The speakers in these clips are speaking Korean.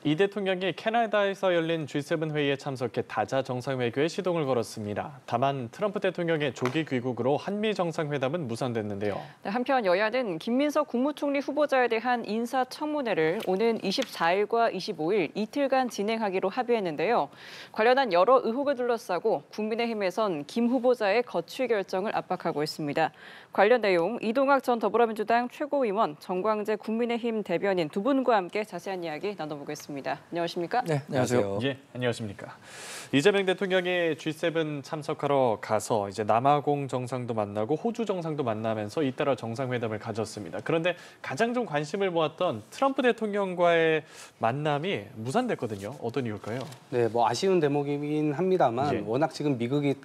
이 대통령이 캐나다에서 열린 G7 회의에 참석해 다자 정상회교에 시동을 걸었습니다. 다만 트럼프 대통령의 조기 귀국으로 한미 정상회담은 무산됐는데요. 네, 한편 여야는 김민석 국무총리 후보자에 대한 인사청문회를 오는 24일과 25일 이틀간 진행하기로 합의했는데요. 관련한 여러 의혹을 둘러싸고 국민의힘에선 김 후보자의 거취 결정을 압박하고 있습니다. 관련 내용 이동학 전 더불어민주당 최고위원, 정광재 국민의힘 대변인 두 분과 함께 자세한 이야기 나눠보겠습니다. 안녕하십니까? 네, 안녕하세요. 예, 안녕하십니까. 이재명 대통령이 G7 참석하러 가서 이제 남아공 정상도 만나고 호주 정상도 만나면서 잇따라 정상회담을 가졌습니다. 그런데 가장 좀 관심을 모았던 트럼프 대통령과의 만남이 무산됐거든요. 어떤 이유일까요? 네, 뭐 아쉬운 대목이긴 합니다만 예. 워낙 지금 미국이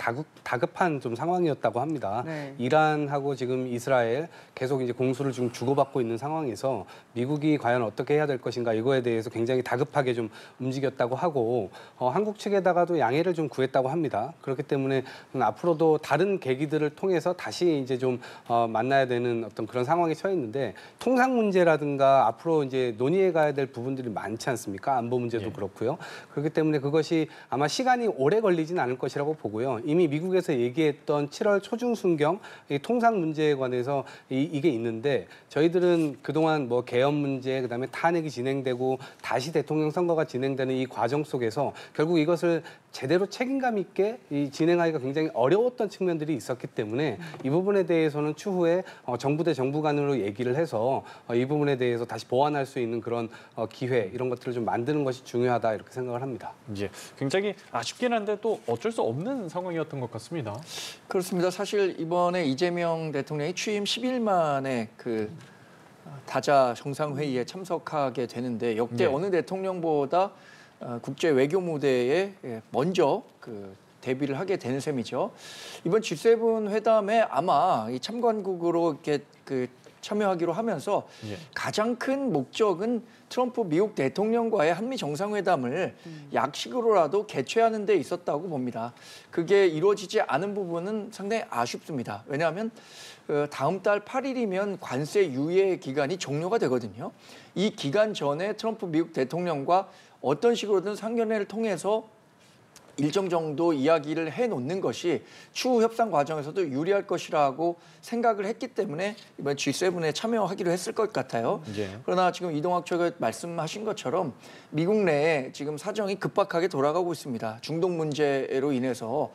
다급한 좀 상황이었다고 합니다. 네. 이란하고 지금 이스라엘 계속 이제 공수를 좀 주고받고 있는 상황에서 미국이 과연 어떻게 해야 될 것인가 이거에 대해서 굉장히 다급하게 좀 움직였다고 하고 한국 측에다가도 양해를 좀 구했다고 합니다. 그렇기 때문에 앞으로도 다른 계기들을 통해서 다시 이제 좀 만나야 되는 어떤 그런 상황에 처해 있는데 통상 문제라든가 앞으로 이제 논의해 가야 될 부분들이 많지 않습니까? 안보 문제도 예. 그렇고요. 그렇기 때문에 그것이 아마 시간이 오래 걸리진 않을 것이라고 보고요. 이미 미국에서 얘기했던 7월 초중순경 이 통상 문제에 관해서 이게 있는데 저희들은 그동안 뭐 개헌 문제 그다음에 탄핵이 진행되고 다시 대통령 선거가 진행되는 이 과정 속에서 결국 이것을 제대로 책임감 있게 진행하기가 굉장히 어려웠던 측면들이 있었기 때문에 이 부분에 대해서는 추후에 정부 대 정부 간으로 얘기를 해서 이 부분에 대해서 다시 보완할 수 있는 그런 기회 이런 것들을 좀 만드는 것이 중요하다 이렇게 생각을 합니다. 예, 굉장히 아쉽긴 한데 또 어쩔 수 없는 상황이었던 것 같습니다. 그렇습니다. 사실 이번에 이재명 대통령이 취임 10일 만에 그 다자 정상회의에 참석하게 되는데 역대 네. 어느 대통령보다 국제 외교 무대에 먼저 데뷔를 하게 되는 셈이죠. 이번 G7 회담에 아마 이 참관국으로 이렇게 참여하기로 하면서 예. 가장 큰 목적은 트럼프 미국 대통령과의 한미 정상회담을 약식으로라도 개최하는 데 있었다고 봅니다. 그게 이루어지지 않은 부분은 상당히 아쉽습니다. 왜냐하면 다음 달 8일이면 관세 유예 기간이 종료가 되거든요. 이 기간 전에 트럼프 미국 대통령과 어떤 식으로든 상견례를 통해서 일정 정도 이야기를 해놓는 것이 추후 협상 과정에서도 유리할 것이라고 생각을 했기 때문에 이번 G7에 참여하기로 했을 것 같아요. 예. 그러나 지금 이동학 최고 말씀하신 것처럼 미국 내에 지금 사정이 급박하게 돌아가고 있습니다. 중동 문제로 인해서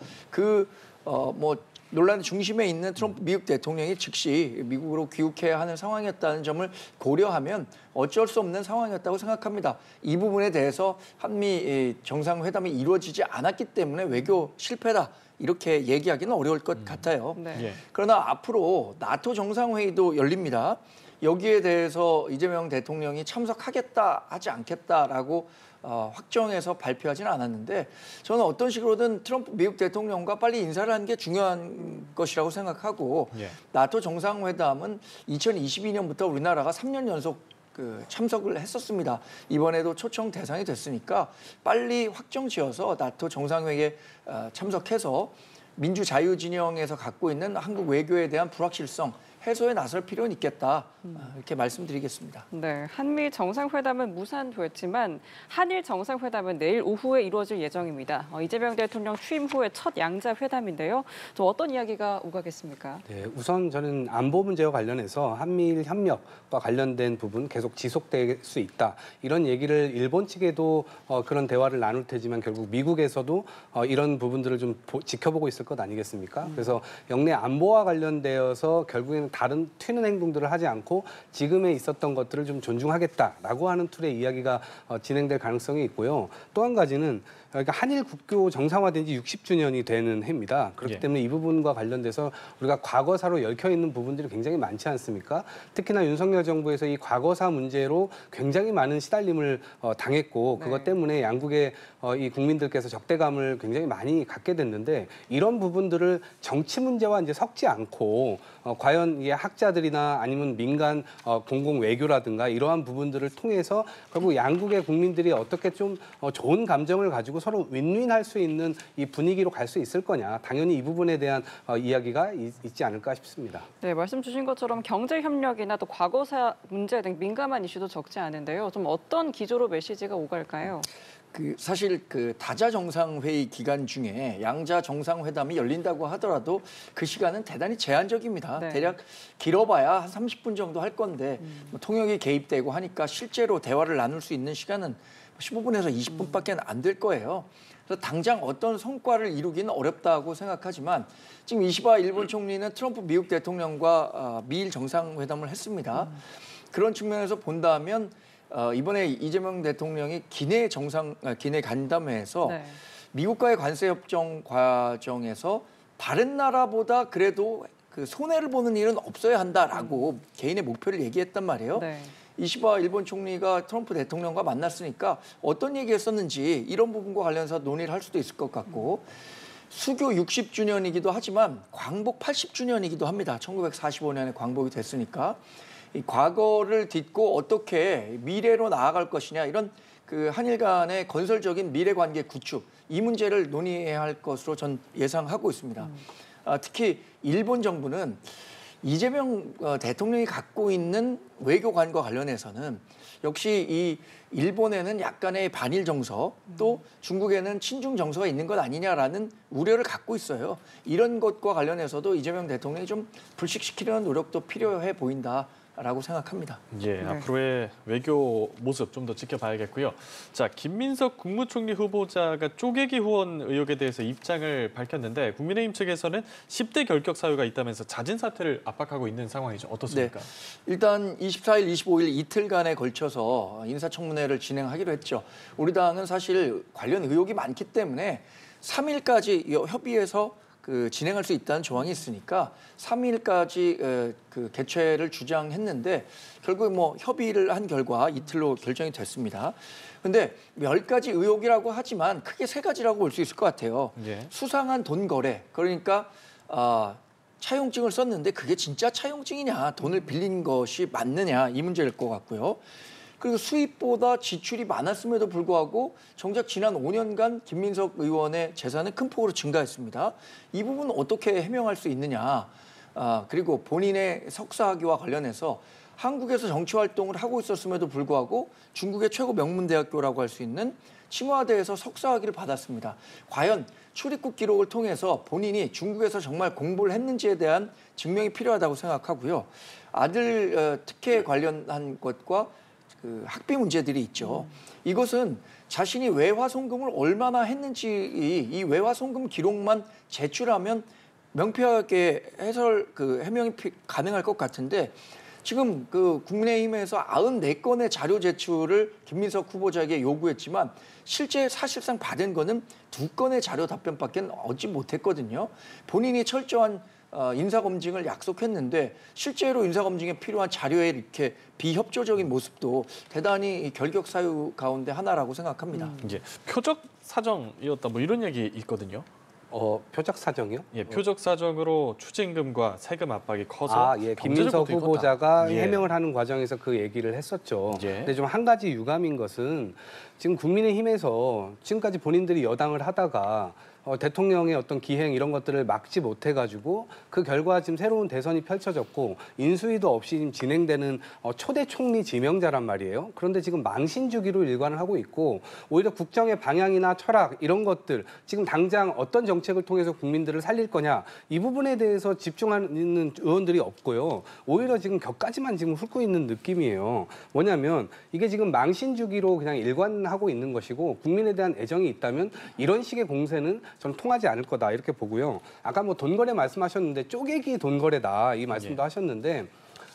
논란의 중심에 있는 트럼프 미국 대통령이 즉시 미국으로 귀국해야 하는 상황이었다는 점을 고려하면 어쩔 수 없는 상황이었다고 생각합니다. 이 부분에 대해서 한미 정상회담이 이루어지지 않았기 때문에 외교 실패다. 이렇게 얘기하기는 어려울 것 같아요. 네. 예. 그러나 앞으로 나토 정상회의도 열립니다. 여기에 대해서 이재명 대통령이 참석하겠다 하지 않겠다라고 확정해서 발표하지는 않았는데 저는 어떤 식으로든 트럼프 미국 대통령과 빨리 인사를 하는 게 중요한 것이라고 생각하고 예. 나토 정상회담은 2022년부터 우리나라가 3년 연속 참석을 했었습니다. 이번에도 초청 대상이 됐으니까 빨리 확정지어서 나토 정상회의에 참석해서 민주자유진영에서 갖고 있는 한국 외교에 대한 불확실성 해소에 나설 필요는 있겠다. 이렇게 말씀드리겠습니다. 네, 한미 정상회담은 무산됐지만 한일 정상회담은 내일 오후에 이루어질 예정입니다. 이재명 대통령 취임 후에 첫 양자 회담인데요. 또 어떤 이야기가 오가겠습니까? 네, 우선 저는 안보 문제와 관련해서 한미일 협력과 관련된 부분 계속 지속될 수 있다. 이런 얘기를 일본 측에도 그런 대화를 나눌 테지만 결국 미국에서도 이런 부분들을 좀 지켜보고 있을 것 아니겠습니까? 그래서 영내 안보와 관련되어서 결국에는 다른 튀는 행동들을 하지 않고 지금에 있었던 것들을 좀 존중하겠다라고 하는 틀의 이야기가 진행될 가능성이 있고요. 또 한 가지는 그러니까 한일 국교 정상화된 지 60주년이 되는 해입니다. 그렇기 예. 때문에 이 부분과 관련돼서 우리가 과거사로 얽혀 있는 부분들이 굉장히 많지 않습니까? 특히나 윤석열 정부에서 이 과거사 문제로 굉장히 많은 시달림을 당했고 그것 때문에 양국의 이 국민들께서 적대감을 굉장히 많이 갖게 됐는데 이런 부분들을 정치 문제와 이제 섞지 않고 과연 이런 학자들이나 아니면 민간 공공 외교라든가 이러한 부분들을 통해서 결국 양국의 국민들이 어떻게 좀 좋은 감정을 가지고 서로 윈윈할 수 있는 이 분위기로 갈 수 있을 거냐. 당연히 이 부분에 대한 이야기가 있지 않을까 싶습니다. 네, 말씀 주신 것처럼 경제 협력이나 또 과거사 문제 등 민감한 이슈도 적지 않은데요. 좀 어떤 기조로 메시지가 오갈까요? 사실 다자 정상회의 기간 중에 양자 정상회담이 열린다고 하더라도 그 시간은 대단히 제한적입니다. 네. 대략 길어봐야 한 30분 정도 할 건데 뭐 통역이 개입되고 하니까 실제로 대화를 나눌 수 있는 시간은 15분에서 20분밖에 안 될 거예요. 그래서 당장 어떤 성과를 이루기는 어렵다고 생각하지만 지금 이시바 일본 총리는 트럼프 미국 대통령과 미일 정상회담을 했습니다. 그런 측면에서 본다면 이번에 이재명 대통령이 기내 간담회에서 네. 미국과의 관세 협정 과정에서 다른 나라보다 그래도 손해를 보는 일은 없어야 한다라고 개인의 목표를 얘기했단 말이에요. 네. 이시바 일본 총리가 트럼프 대통령과 만났으니까 어떤 얘기했었는지 이런 부분과 관련해서 논의를 할 수도 있을 것 같고 수교 60주년이기도 하지만 광복 80주년이기도 합니다. 1945년에 광복이 됐으니까 이 과거를 딛고 어떻게 미래로 나아갈 것이냐 이런 한일 간의 건설적인 미래 관계 구축 이 문제를 논의해야 할 것으로 전 예상하고 있습니다. 특히 일본 정부는 이재명 대통령이 갖고 있는 외교관과 관련해서는 역시 이 일본에는 약간의 반일 정서 또 중국에는 친중 정서가 있는 것 아니냐라는 우려를 갖고 있어요. 이런 것과 관련해서도 이재명 대통령이 좀 불식시키려는 노력도 필요해 보인다. 라고 생각합니다. 예, 앞으로의 외교 모습 좀 더 지켜봐야겠고요. 자, 김민석 국무총리 후보자가 쪼개기 후원 의혹에 대해서 입장을 밝혔는데 국민의힘 측에서는 10대 결격 사유가 있다면서 자진 사퇴를 압박하고 있는 상황이죠. 어떻습니까? 네, 일단 24일, 25일 이틀간에 걸쳐서 인사청문회를 진행하기로 했죠. 우리 당은 사실 관련 의혹이 많기 때문에 3일까지 협의해서 진행할 수 있다는 조항이 있으니까 3일까지 개최를 주장했는데 결국 뭐 협의를 한 결과 이틀로 결정이 됐습니다. 그런데 몇 가지 의혹이라고 하지만 크게 세 가지라고 볼 수 있을 것 같아요. 예. 수상한 돈 거래, 그러니까 차용증을 썼는데 그게 진짜 차용증이냐, 돈을 빌린 것이 맞느냐 이 문제일 것 같고요. 그리고 수입보다 지출이 많았음에도 불구하고 정작 지난 5년간 김민석 의원의 재산은 큰 폭으로 증가했습니다. 이 부분은 어떻게 해명할 수 있느냐. 그리고 본인의 석사학위와 관련해서 한국에서 정치활동을 하고 있었음에도 불구하고 중국의 최고 명문대학교라고 할 수 있는 칭화대에서 석사학위를 받았습니다. 과연 출입국 기록을 통해서 본인이 중국에서 정말 공부를 했는지에 대한 증명이 필요하다고 생각하고요. 아들 특혜 관련한 것과 학비 문제들이 있죠. 이것은 자신이 외화송금을 얼마나 했는지 이 외화송금 기록만 제출하면 명쾌하게 해명이 가능할 것 같은데 지금 국민의힘에서 94건의 자료 제출을 김민석 후보자에게 요구했지만 실제 사실상 받은 거는 2건의 자료 답변밖에 얻지 못했거든요. 본인이 철저한 인사검증을 약속했는데 실제로 인사검증에 필요한 자료에 이렇게 비협조적인 모습도 대단히 결격 사유 가운데 하나라고 생각합니다. 이제 표적 사정이었다 뭐 이런 얘기 있거든요. 표적 사정이요? 예, 표적 사정으로 추징금과 세금 압박이 커서 예, 경제적 김민석 고통이 후보자가 컸다. 예. 해명을 하는 과정에서 그 얘기를 했었죠. 예. 근데 좀 한 가지 유감인 것은 지금 국민의힘에서 지금까지 본인들이 여당을 하다가 대통령의 어떤 기행 이런 것들을 막지 못해가지고 그 결과 지금 새로운 대선이 펼쳐졌고 인수위도 없이 지금 진행되는 초대 총리 지명자란 말이에요. 그런데 지금 망신 주기로 일관을 하고 있고 오히려 국정의 방향이나 철학 이런 것들 지금 당장 어떤 정책을 통해서 국민들을 살릴 거냐 이 부분에 대해서 집중하는 의원들이 없고요. 오히려 지금 격까지만 지금 훑고 있는 느낌이에요. 뭐냐면 이게 지금 망신 주기로 그냥 일관하고 있는 것이고 국민에 대한 애정이 있다면 이런 식의 공세는 저는 통하지 않을 거다 이렇게 보고요. 아까 뭐 돈거래 말씀하셨는데 쪼개기 돈거래다 이 말씀도 하셨는데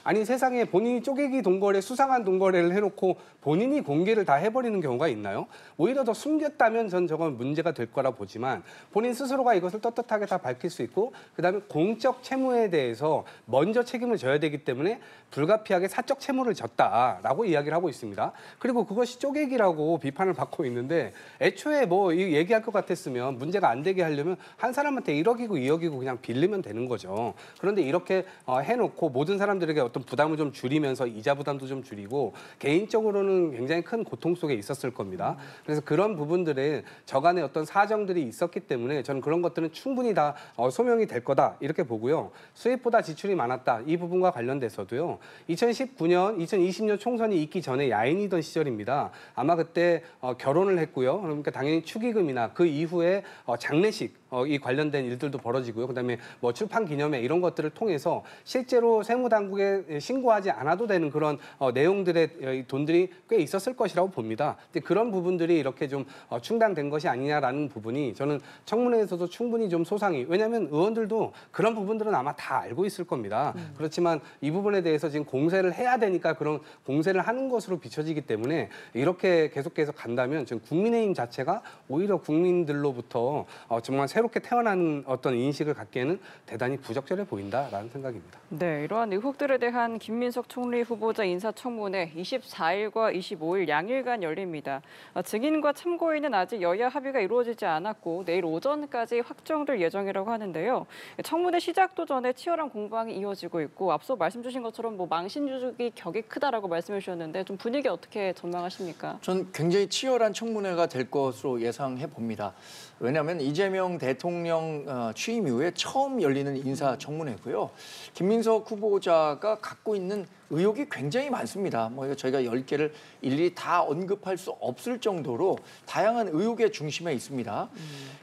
아니 세상에 본인이 쪼개기 동거래, 수상한 동거래를 해놓고 본인이 공개를 다 해버리는 경우가 있나요? 오히려 더 숨겼다면 전 저건 문제가 될 거라 보지만 본인 스스로가 이것을 떳떳하게 다 밝힐 수 있고 그다음에 공적 채무에 대해서 먼저 책임을 져야 되기 때문에 불가피하게 사적 채무를 졌다라고 이야기를 하고 있습니다. 그리고 그것이 쪼개기라고 비판을 받고 있는데 애초에 뭐 얘기할 것 같았으면 문제가 안 되게 하려면 한 사람한테 1억이고 2억이고 그냥 빌리면 되는 거죠. 그런데 이렇게 해놓고 모든 사람들에게 어떤 부담을 좀 줄이면서 이자 부담도 좀 줄이고 개인적으로는 굉장히 큰 고통 속에 있었을 겁니다. 그래서 그런 부분들에 저간의 어떤 사정들이 있었기 때문에 저는 그런 것들은 충분히 다 소명이 될 거다 이렇게 보고요. 수입보다 지출이 많았다 이 부분과 관련돼서도요. 2019년, 2020년 총선이 있기 전에 야인이던 시절입니다. 아마 그때 결혼을 했고요. 그러니까 당연히 축의금이나 그 이후에 장례식 이 관련된 일들도 벌어지고요. 그다음에 뭐 출판 기념회 이런 것들을 통해서 실제로 세무당국에 신고하지 않아도 되는 그런 내용들의 돈들이 꽤 있었을 것이라고 봅니다. 근데 그런 부분들이 이렇게 좀 충당된 것이 아니냐라는 부분이 저는 청문회에서도 충분히 좀 소상히 왜냐하면 의원들도 그런 부분들은 아마 다 알고 있을 겁니다. 그렇지만 이 부분에 대해서 지금 공세를 해야 되니까 그런 공세를 하는 것으로 비춰지기 때문에 이렇게 계속해서 간다면 지금 국민의힘 자체가 오히려 국민들로부터 정말 새롭게 태어나는 어떤 인식을 갖기에는 대단히 부적절해 보인다라는 생각입니다. 네, 이러한 의혹들에 대한 김민석 총리 후보자 인사청문회 24일과 25일 양일간 열립니다. 증인과 참고인은 아직 여야 합의가 이루어지지 않았고 내일 오전까지 확정될 예정이라고 하는데요. 청문회 시작도 전에 치열한 공방이 이어지고 있고 앞서 말씀 주신 것처럼 뭐 망신주기 격이 크다라고 말씀해 주셨는데 좀 분위기 어떻게 전망하십니까? 전 굉장히 치열한 청문회가 될 것으로 예상해 봅니다. 왜냐하면 이재명 대통령 취임 이후에 처음 열리는 인사청문회고요. 김민석 후보자가 갖고 있는 의혹이 굉장히 많습니다. 뭐 이거 저희가 10개를 일일이 다 언급할 수 없을 정도로 다양한 의혹의 중심에 있습니다.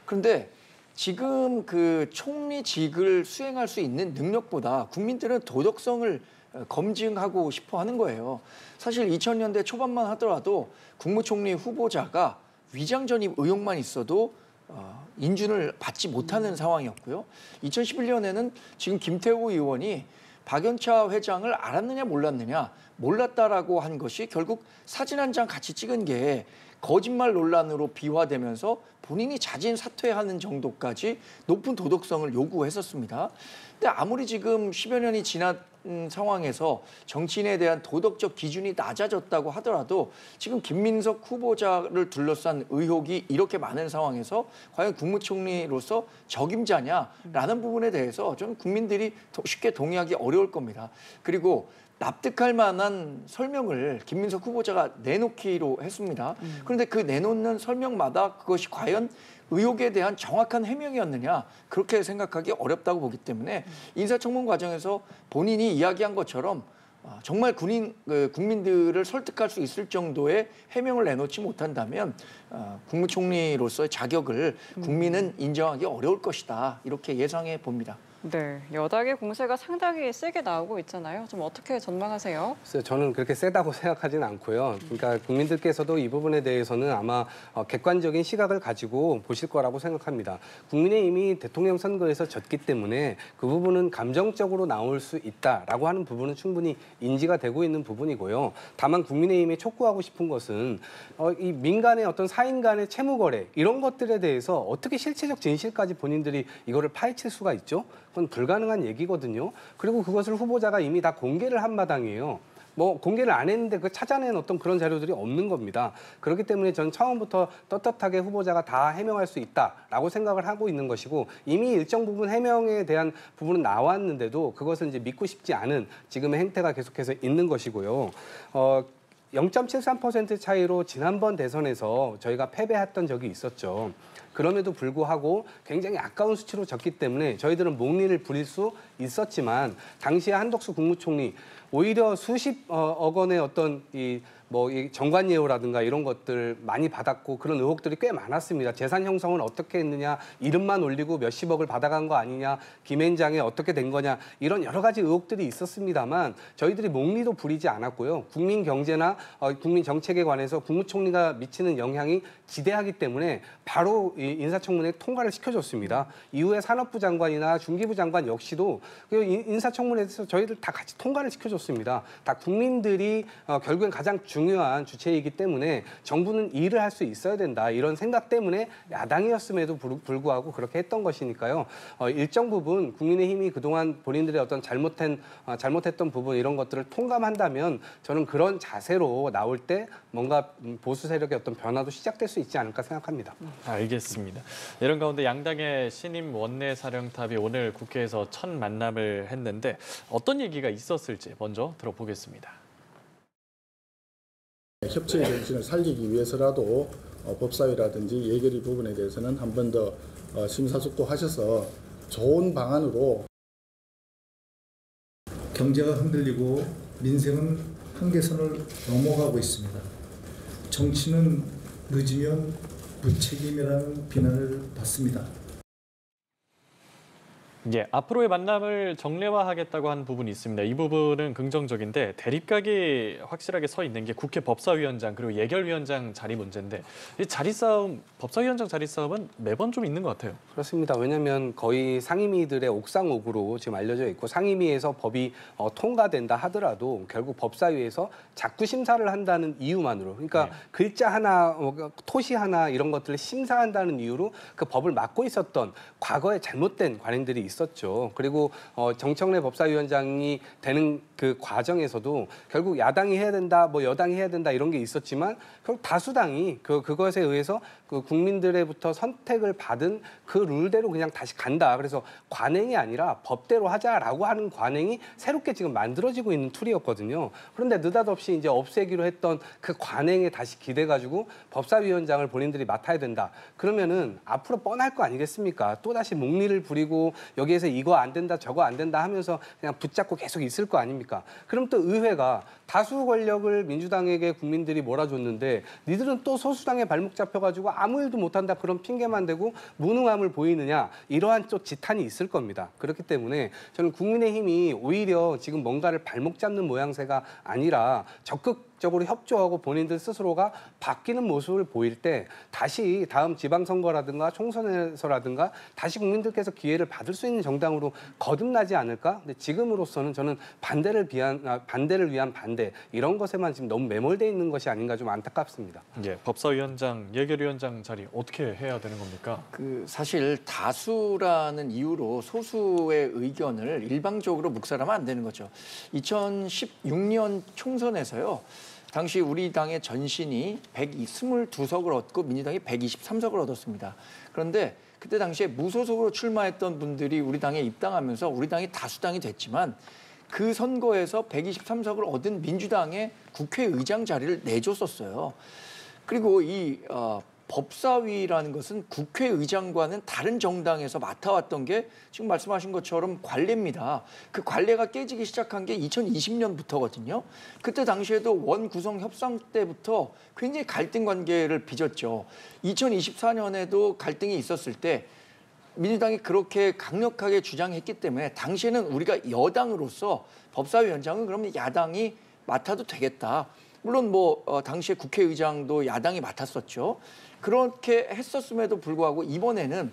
그런데 지금 그 총리직을 수행할 수 있는 능력보다 국민들은 도덕성을 검증하고 싶어 하는 거예요. 사실 2000년대 초반만 하더라도 국무총리 후보자가 위장 전입 의혹만 있어도 인준을 받지 못하는 상황이었고요. 2011년에는 지금 김태우 의원이 박연차 회장을 알았느냐 몰랐느냐 몰랐다라고 한 것이 결국 사진 한 장 같이 찍은 게 거짓말 논란으로 비화되면서 본인이 자진 사퇴하는 정도까지 높은 도덕성을 요구했었습니다. 근데 아무리 지금 10여 년이 지난 상황에서 정치인에 대한 도덕적 기준이 낮아졌다고 하더라도 지금 김민석 후보자를 둘러싼 의혹이 이렇게 많은 상황에서 과연 국무총리로서 적임자냐라는 부분에 대해서 저는 국민들이 쉽게 동의하기 어려울 겁니다. 그리고 납득할 만한 설명을 김민석 후보자가 내놓기로 했습니다. 그런데 그 내놓는 설명마다 그것이 과연 의혹에 대한 정확한 해명이었느냐 그렇게 생각하기 어렵다고 보기 때문에 인사청문 과정에서 본인이 이야기한 것처럼 정말 국민들을 설득할 수 있을 정도의 해명을 내놓지 못한다면 국무총리로서의 자격을 국민은 인정하기 어려울 것이다 이렇게 예상해 봅니다. 네, 여당의 공세가 상당히 세게 나오고 있잖아요. 좀 어떻게 전망하세요? 글쎄요, 저는 그렇게 세다고 생각하지는 않고요. 그러니까 국민들께서도 이 부분에 대해서는 아마 객관적인 시각을 가지고 보실 거라고 생각합니다. 국민의힘이 대통령 선거에서 졌기 때문에 그 부분은 감정적으로 나올 수 있다라고 하는 부분은 충분히 인지가 되고 있는 부분이고요. 다만 국민의힘이 촉구하고 싶은 것은 이 민간의 어떤 사인 간의 채무 거래 이런 것들에 대해서 어떻게 실체적 진실까지 본인들이 이거를 파헤칠 수가 있죠? 그건 불가능한 얘기거든요. 그리고 그것을 후보자가 이미 다 공개를 한 마당이에요. 뭐 공개를 안 했는데 그 찾아낸 어떤 그런 자료들이 없는 겁니다. 그렇기 때문에 저는 처음부터 떳떳하게 후보자가 다 해명할 수 있다라고 생각을 하고 있는 것이고 이미 일정 부분 해명에 대한 부분은 나왔는데도 그것을 이제 믿고 싶지 않은 지금의 행태가 계속해서 있는 것이고요. 0.73% 차이로 지난번 대선에서 저희가 패배했던 적이 있었죠. 그럼에도 불구하고 굉장히 아까운 수치로 졌기 때문에 저희들은 목리를 부릴 수 있었지만 당시에 한덕수 국무총리 오히려 수십억 원의 어떤 뭐 이 정관예우라든가 이런 것들 많이 받았고 그런 의혹들이 꽤 많았습니다. 재산 형성은 어떻게 했느냐, 이름만 올리고 몇십억을 받아간 거 아니냐, 김앤장에 어떻게 된 거냐 이런 여러 가지 의혹들이 있었습니다만 저희들이 몽리도 부리지 않았고요. 국민 경제나 국민 정책에 관해서 국무총리가 미치는 영향이 지대하기 때문에 바로 이 인사청문회 통과를 시켜줬습니다. 이후에 산업부 장관이나 중기부 장관 역시도 그 인사청문회에서 저희들 다 같이 통과를 시켜줬습니다. 다 국민들이 결국엔 가장 중요한 주체이기 때문에 정부는 일을 할 수 있어야 된다. 이런 생각 때문에 야당이었음에도 불구하고 그렇게 했던 것이니까요. 일정 부분 국민의힘이 그동안 본인들의 어떤 잘못했던 부분 이런 것들을 통감한다면 저는 그런 자세로 나올 때 뭔가 보수 세력의 어떤 변화도 시작될 수 있지 않을까 생각합니다. 알겠습니다. 이런 가운데 양당의 신임 원내사령탑이 오늘 국회에서 첫 만남을 했는데 어떤 얘기가 있었을지 먼저 들어보겠습니다. 협치의 정신을 살리기 위해서라도 법사위라든지 예결위 부분에 대해서는 한 번 더 심사숙고하셔서 좋은 방안으로 경제가 흔들리고 민생은 한계선을 넘어가고 있습니다. 정치는 늦으면 무책임이라는 비난을 받습니다. 예, 앞으로의 만남을 정례화하겠다고 한 부분이 있습니다. 이 부분은 긍정적인데 대립각이 확실하게 서 있는 게 국회 법사위원장 그리고 예결위원장 자리 문제인데 이 자리 싸움, 법사위원장 자리 싸움은 매번 좀 있는 것 같아요. 그렇습니다. 왜냐하면 거의 상임위들의 옥상옥으로 지금 알려져 있고 상임위에서 법이 통과된다 하더라도 결국 법사위에서 자꾸 심사를 한다는 이유만으로 그러니까 글자 하나, 토시 하나 이런 것들을 심사한다는 이유로 그 법을 막고 있었던 과거에 잘못된 관행들이 있었죠. 그리고 정청래 법사위원장이 되는 그 과정에서도 결국 야당이 해야 된다, 뭐 여당이 해야 된다 이런 게 있었지만 결국 다수당이 그것에 의해서 그 국민들로부터 선택을 받은 그 룰대로 그냥 다시 간다. 그래서 관행이 아니라 법대로 하자라고 하는 관행이 새롭게 지금 만들어지고 있는 툴이었거든요. 그런데 느닷없이 이제 없애기로 했던 그 관행에 다시 기대가지고 법사위원장을 본인들이 맡아야 된다. 그러면은 앞으로 뻔할 거 아니겠습니까? 또 다시 몽리를 부리고 여기에서 이거 안 된다, 저거 안 된다 하면서 그냥 붙잡고 계속 있을 거 아닙니까? 그럼 또 의회가 다수 권력을 민주당에게 국민들이 몰아줬는데 니들은 또 소수당에 발목 잡혀가지고 아무 일도 못한다 그런 핑계만 대고 무능함을 보이느냐 이러한 또 지탄이 있을 겁니다. 그렇기 때문에 저는 국민의힘이 오히려 지금 뭔가를 발목 잡는 모양새가 아니라 적극적으로 협조하고 본인들 스스로가 바뀌는 모습을 보일 때 다시 다음 지방선거라든가 총선에서라든가 다시 국민들께서 기회를 받을 수 있는 정당으로 거듭나지 않을까? 근데 지금으로서는 저는 반대를 위한 반대 이런 것에만 지금 너무 매몰돼 있는 것이 아닌가 좀 안타깝습니다. 예, 법사위원장, 예결위원장 자리 어떻게 해야 되는 겁니까? 사실 다수라는 이유로 소수의 의견을 일방적으로 묵살하면 안 되는 거죠. 2016년 총선에서요. 당시 우리 당의 전신이 122석을 얻고 민주당이 123석을 얻었습니다. 그런데 그때 당시에 무소속으로 출마했던 분들이 우리 당에 입당하면서 우리 당이 다수당이 됐지만 그 선거에서 123석을 얻은 민주당의 국회의장 자리를 내줬었어요. 그리고 이 법사위라는 것은 국회의장과는 다른 정당에서 맡아왔던 게 지금 말씀하신 것처럼 관례입니다. 그 관례가 깨지기 시작한 게 2020년부터거든요. 그때 당시에도 원 구성 협상 때부터 굉장히 갈등 관계를 빚었죠. 2024년에도 갈등이 있었을 때 민주당이 그렇게 강력하게 주장했기 때문에 당시에는 우리가 여당으로서 법사위원장은 그러면 야당이 맡아도 되겠다. 물론 당시에 국회의장도 야당이 맡았었죠. 그렇게 했었음에도 불구하고 이번에는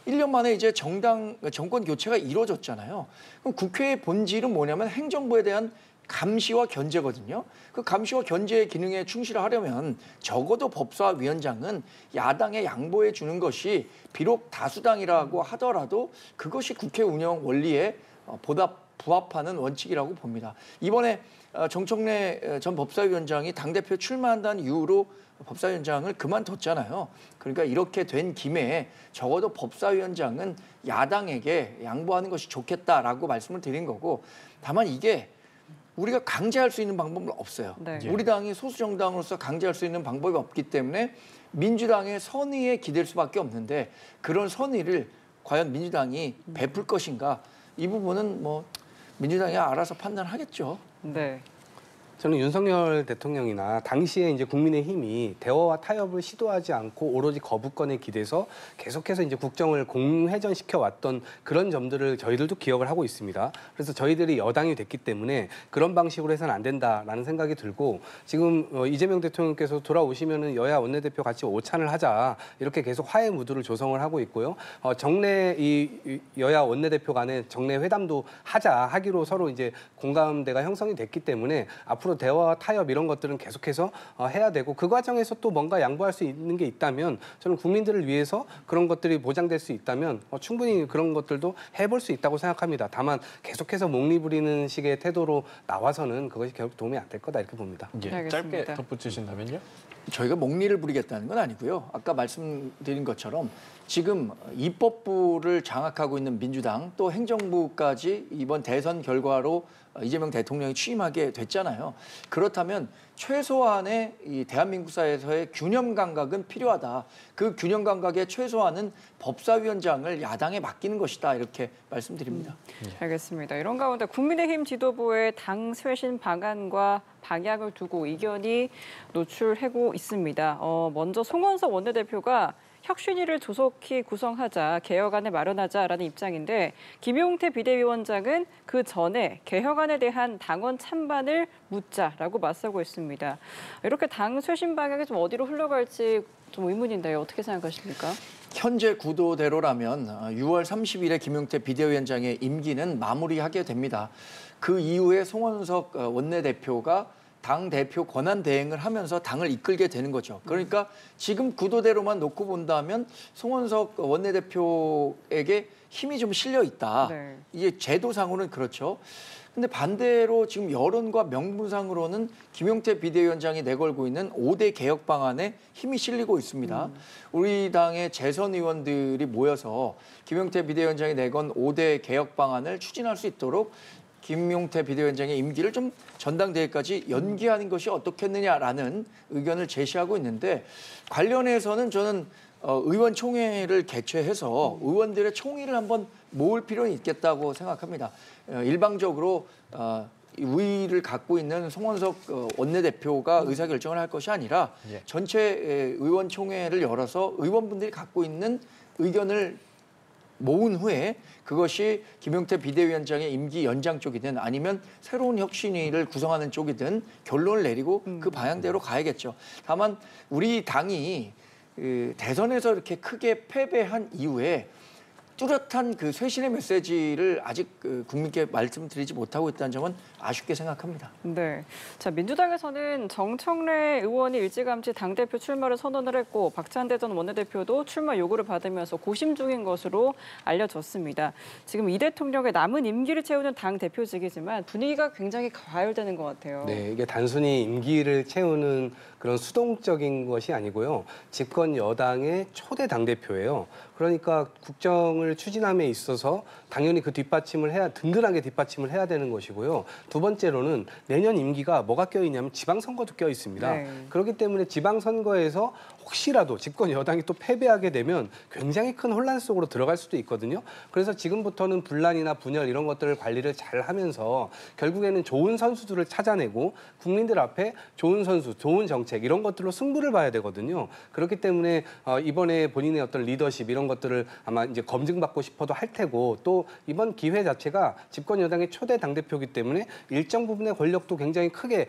1년 만에 이제 정권 교체가 이루어졌잖아요. 그럼 국회의 본질은 뭐냐면 행정부에 대한 감시와 견제거든요. 그 감시와 견제의 기능에 충실하려면 적어도 법사위원장은 야당에 양보해 주는 것이 비록 다수당이라고 하더라도 그것이 국회 운영 원리에 보다 부합하는 원칙이라고 봅니다. 이번에 정청래 전 법사위원장이 당대표 출마한다는 이유로 법사위원장을 그만뒀잖아요. 그러니까 이렇게 된 김에 적어도 법사위원장은 야당에게 양보하는 것이 좋겠다라고 말씀을 드린 거고 다만 이게 우리가 강제할 수 있는 방법은 없어요. 네. 우리 당이 소수 정당으로서 강제할 수 있는 방법이 없기 때문에 민주당의 선의에 기댈 수밖에 없는데 그런 선의를 과연 민주당이 베풀 것인가 이 부분은 민주당이 알아서 판단하겠죠. 네. 저는 윤석열 대통령이나 당시에 이제 국민의힘이 대화와 타협을 시도하지 않고 오로지 거부권에 기대서 계속해서 이제 국정을 공회전시켜 왔던 그런 점들을 저희들도 기억을 하고 있습니다. 그래서 저희들이 여당이 됐기 때문에 그런 방식으로 해서는 안 된다라는 생각이 들고 지금 이재명 대통령께서 돌아오시면은 여야 원내대표 같이 오찬을 하자 이렇게 계속 화해 무드를 조성을 하고 있고요. 정례 이 여야 원내대표 간에 정례 회담도 하기로 서로 이제 공감대가 형성이 됐기 때문에 앞으로 대화와 타협 이런 것들은 계속해서 해야 되고 그 과정에서 또 뭔가 양보할 수 있는 게 있다면 저는 국민들을 위해서 그런 것들이 보장될 수 있다면 충분히 그런 것들도 해볼 수 있다고 생각합니다. 다만 계속해서 몽리부리는 식의 태도로 나와서는 그것이 결국 도움이 안 될 거다 이렇게 봅니다. 예, 알겠습니다. 짧게 덧붙이신다면요? 저희가 목리를 부리겠다는 건 아니고요. 아까 말씀드린 것처럼 지금 입법부를 장악하고 있는 민주당 또 행정부까지 이번 대선 결과로 이재명 대통령이 취임하게 됐잖아요. 그렇다면 최소한의 이 대한민국 사회에서의 균형 감각은 필요하다. 그 균형 감각의 최소한은 법사위원장을 야당에 맡기는 것이다. 이렇게 말씀드립니다. 알겠습니다. 이런 가운데 국민의힘 지도부의 당 쇄신 방안과 방향을 두고 의견이 노출하고 있습니다. 먼저 송원석 원내대표가 혁신위를 조속히 구성하자, 개혁안을 마련하자라는 입장인데 김용태 비대위원장은 그 전에 개혁안에 대한 당원 찬반을 묻자라고 맞서고 있습니다. 이렇게 당 쇄신 방향이 좀 어디로 흘러갈지 좀 의문인데요. 어떻게 생각하십니까? 현재 구도대로라면 6월 30일에 김용태 비대위원장의 임기는 마무리하게 됩니다. 그 이후에 송원석 원내대표가 당 대표 권한 대행을 하면서 당을 이끌게 되는 거죠. 그러니까 지금 구도대로만 놓고 본다면 송원석 원내대표에게 힘이 좀 실려 있다. 네. 이게 제도상으로는 그렇죠. 근데 반대로 지금 여론과 명분상으로는 김용태 비대위원장이 내걸고 있는 5대 개혁 방안에 힘이 실리고 있습니다. 우리 당의 재선 의원들이 모여서 김용태 비대위원장이 내건 5대 개혁 방안을 추진할 수 있도록 김용태 비대위원장의 임기를 좀 전당대회까지 연기하는 것이 어떻겠느냐라는 의견을 제시하고 있는데 관련해서는 저는 의원총회를 개최해서 의원들의 총의를 한번 모을 필요는 있겠다고 생각합니다. 일방적으로 우위를 갖고 있는 송원석 원내대표가 의사결정을 할 것이 아니라 전체 의원총회를 열어서 의원분들이 갖고 있는 의견을 모은 후에 그것이 김용태 비대위원장의 임기 연장 쪽이든 아니면 새로운 혁신위를 구성하는 쪽이든 결론을 내리고 그 방향대로 가야겠죠. 다만 우리 당이 대선에서 이렇게 크게 패배한 이후에 뚜렷한 그 쇄신의 메시지를 아직 국민께 말씀드리지 못하고 있다는 점은 아쉽게 생각합니다. 네. 자, 민주당에서는 정청래 의원이 일찌감치 당대표 출마를 선언을 했고 박찬대 전 원내대표도 출마 요구를 받으면서 고심 중인 것으로 알려졌습니다. 지금 이 대통령의 남은 임기를 채우는 당대표직이지만 분위기가 굉장히 과열되는 것 같아요. 네, 이게 단순히 임기를 채우는 그런 수동적인 것이 아니고요. 집권 여당의 초대 당대표예요. 그러니까 국정을 추진함에 있어서 당연히 그 든든하게 뒷받침을 해야 되는 것이고요. 두 번째로는 내년 임기가 뭐가 껴있냐면 지방선거도 껴있습니다. 네. 그렇기 때문에 지방선거에서 혹시라도 집권 여당이 또 패배하게 되면 굉장히 큰 혼란 속으로 들어갈 수도 있거든요. 그래서 지금부터는 분란이나 분열 이런 것들을 관리를 잘 하면서 결국에는 좋은 선수들을 찾아내고 국민들 앞에 좋은 선수, 좋은 정책 이런 것들로 승부를 봐야 되거든요. 그렇기 때문에 이번에 본인의 어떤 리더십 이런 것들을 아마 이제 검증받고 싶어도 할 테고 또 이번 기회 자체가 집권 여당의 초대 당대표이기 때문에 일정 부분의 권력도 굉장히 크게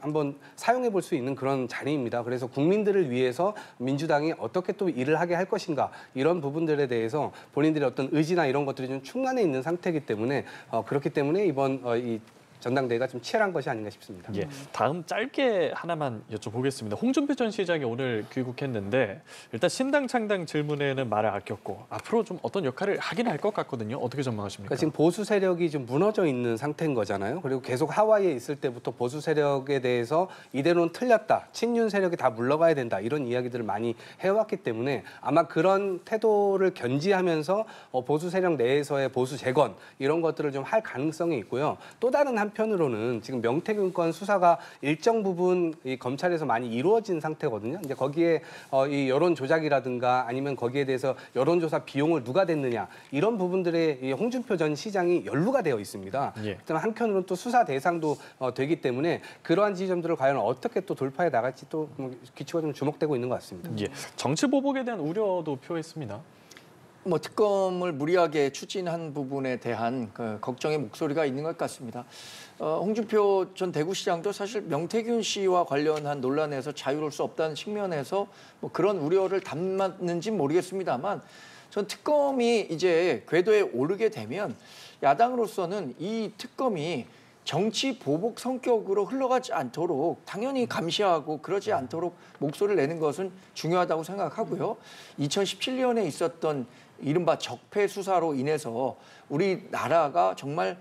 한번 사용해 볼 수 있는 그런 자리입니다. 그래서 국민들을 위해서 민주당이 어떻게 또 일을 하게 할 것인가 이런 부분들에 대해서 본인들의 어떤 의지나 이런 것들이 좀 충만해 있는 상태이기 때문에 그렇기 때문에 이번 이 전당대회가 좀 치열한 것이 아닌가 싶습니다. 예, 다음 짧게 하나만 여쭤보겠습니다. 홍준표 전 시장이 오늘 귀국했는데 일단 신당 창당 질문에는 말을 아꼈고 앞으로 좀 어떤 역할을 하긴 할 것 같거든요. 어떻게 전망하십니까? 그러니까 지금 보수 세력이 좀 무너져 있는 상태인 거잖아요. 그리고 계속 하와이에 있을 때부터 보수 세력에 대해서 이대로는 틀렸다. 친윤 세력이 다 물러가야 된다. 이런 이야기들을 많이 해왔기 때문에 아마 그런 태도를 견지하면서 보수 세력 내에서의 보수 재건 이런 것들을 좀 할 가능성이 있고요. 또 다른 한편 한편으로는 지금 명태균 건 수사가 일정 부분 이 검찰에서 많이 이루어진 상태거든요. 이제 거기에 이 여론 조작이라든가 아니면 거기에 대해서 여론조사 비용을 누가 댔느냐 이런 부분들에 이 홍준표 전 시장이 연루가 되어 있습니다. 예. 그다음 한편으로는 또 수사 대상도 되기 때문에 그러한 지점들을 과연 어떻게 또 돌파해 나갈지 또 기초가 좀 주목되고 있는 것 같습니다. 예. 정치 보복에 대한 우려도 표했습니다. 뭐 특검을 무리하게 추진한 부분에 대한 그 걱정의 목소리가 있는 것 같습니다. 홍준표 전 대구시장도 사실 명태균 씨와 관련한 논란에서 자유로울 수 없다는 측면에서 뭐 그런 우려를 담았는지 모르겠습니다만 전 특검이 이제 궤도에 오르게 되면 야당으로서는 이 특검이 정치 보복 성격으로 흘러가지 않도록 당연히 감시하고 그러지 않도록 목소리를 내는 것은 중요하다고 생각하고요. 2017년에 있었던 이른바 적폐 수사로 인해서 우리나라가 정말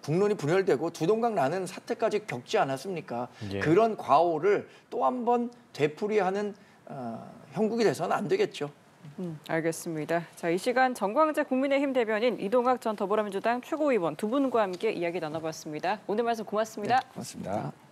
국론이 분열되고 두동강 나는 사태까지 겪지 않았습니까? 예. 그런 과오를 또 한 번 되풀이하는 형국이 돼서는 안 되겠죠. 알겠습니다. 자, 이 시간 정광재 국민의힘 대변인, 이동학 전 더불어민주당 최고위원 두 분과 함께 이야기 나눠봤습니다. 오늘 말씀 고맙습니다. 고맙습니다.